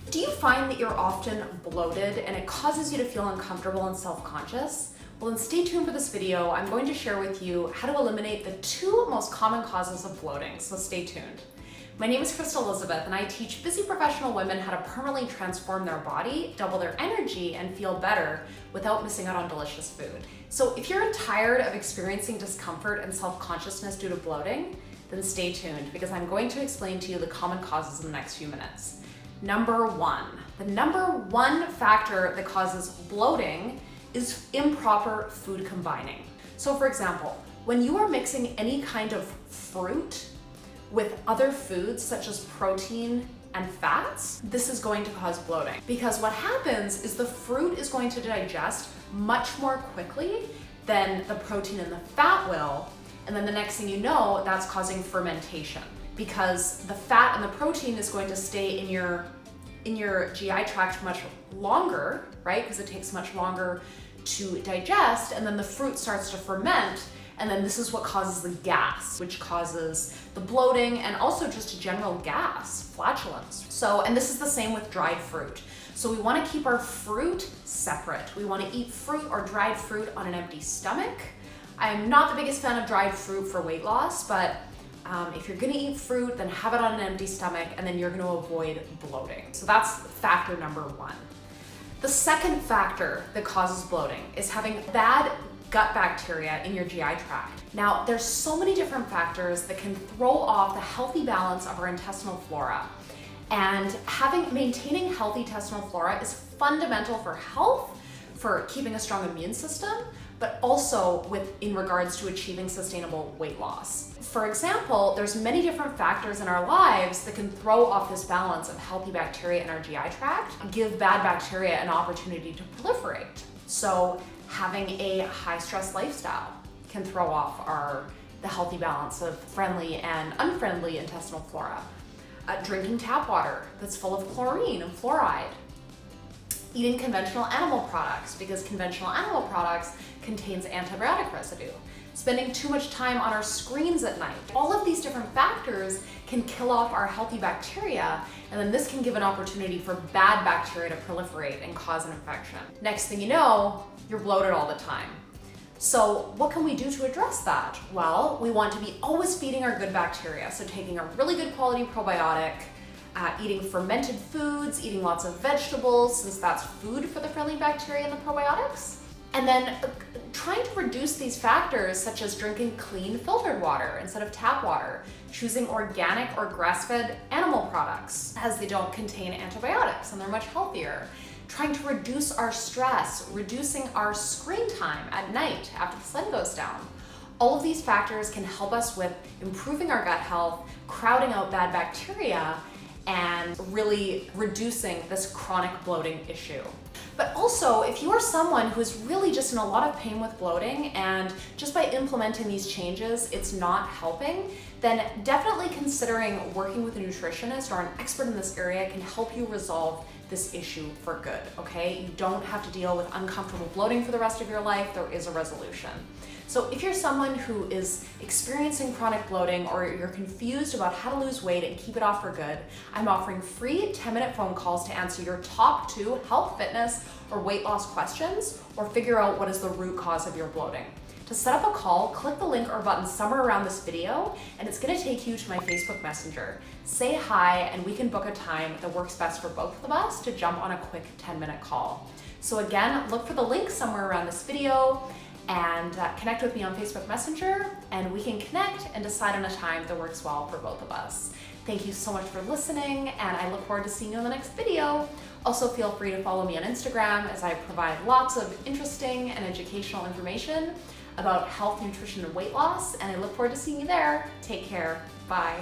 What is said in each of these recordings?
Do you find that you're often bloated and it causes you to feel uncomfortable and self-conscious? Well, then stay tuned for this video. I'm going to share with you how to eliminate the 2 most common causes of bloating, so stay tuned. My name is Crystal Elizabeth and I teach busy professional women how to permanently transform their body, double their energy, and feel better without missing out on delicious food. So if you're tired of experiencing discomfort and self-consciousness due to bloating, then stay tuned because I'm going to explain to you the common causes in the next few minutes. Number 1. The number 1 factor that causes bloating is improper food combining. So for example, when you are mixing any kind of fruit with other foods such as protein and fats, this is going to cause bloating. Because what happens is the fruit is going to digest much more quickly than the protein and the fat will, and then the next thing you know, that's causing fermentation. Because the fat and the protein is going to stay in your GI tract much longer, right? Because it takes much longer to digest, and then the fruit starts to ferment, and then this is what causes the gas, which causes the bloating and also just a general gas, flatulence. So, and this is the same with dried fruit. So we want to keep our fruit separate. We want to eat fruit or dried fruit on an empty stomach. I am not the biggest fan of dried fruit for weight loss, but if you're gonna eat fruit, then have it on an empty stomach and then you're gonna avoid bloating. So that's factor number 1. The second factor that causes bloating is having bad gut bacteria in your GI tract. Now, there's so many different factors that can throw off the healthy balance of our intestinal flora. And maintaining healthy intestinal flora is fundamental for health, for keeping a strong immune system, but also in regards to achieving sustainable weight loss. For example, there's many different factors in our lives that can throw off this balance of healthy bacteria in our GI tract, give bad bacteria an opportunity to proliferate. So having a high stress lifestyle can throw off the healthy balance of friendly and unfriendly intestinal flora. Drinking tap water that's full of chlorine and fluoride. Eating conventional animal products because conventional animal products contains antibiotic residue. Spending too much time on our screens at night. All of these different factors can kill off our healthy bacteria, and then this can give an opportunity for bad bacteria to proliferate and cause an infection. Next thing you know, you're bloated all the time. So what can we do to address that? Well, we want to be always feeding our good bacteria. So taking a really good quality probiotic, eating fermented foods, eating lots of vegetables, since that's food for the friendly bacteria and the probiotics. And then trying to reduce these factors, such as drinking clean filtered water instead of tap water, choosing organic or grass-fed animal products as they don't contain antibiotics and they're much healthier. Trying to reduce our stress, reducing our screen time at night after the sun goes down. All of these factors can help us with improving our gut health, crowding out bad bacteria, and really reducing this chronic bloating issue. But also, if you are someone who is really just in a lot of pain with bloating and just by implementing these changes, it's not helping, then definitely considering working with a nutritionist or an expert in this area can help you resolve this issue for good, okay? You don't have to deal with uncomfortable bloating for the rest of your life. There is a resolution. So if you're someone who is experiencing chronic bloating or you're confused about how to lose weight and keep it off for good, I'm offering free 10-minute phone calls to answer your top 2 health, fitness, or weight loss questions or figure out what is the root cause of your bloating. To set up a call, click the link or button somewhere around this video and it's gonna take you to my Facebook Messenger. Say hi and we can book a time that works best for both of us to jump on a quick 10-minute call. So again, look for the link somewhere around this video and connect with me on Facebook Messenger and we can connect and decide on a time that works well for both of us. Thank you so much for listening and I look forward to seeing you in the next video. Also feel free to follow me on Instagram as I provide lots of interesting and educational information about health, nutrition, and weight loss, and I look forward to seeing you there. Take care. Bye.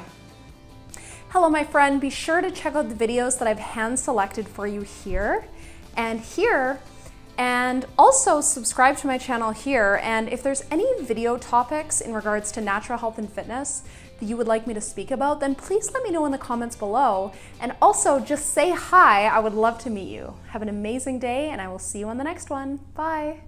Hello, my friend. Be sure to check out the videos that I've hand selected for you here and here, and also subscribe to my channel here. And if there's any video topics in regards to natural health and fitness that you would like me to speak about, then please let me know in the comments below. And also just say hi. I would love to meet you. Have an amazing day, and I will see you on the next one. Bye.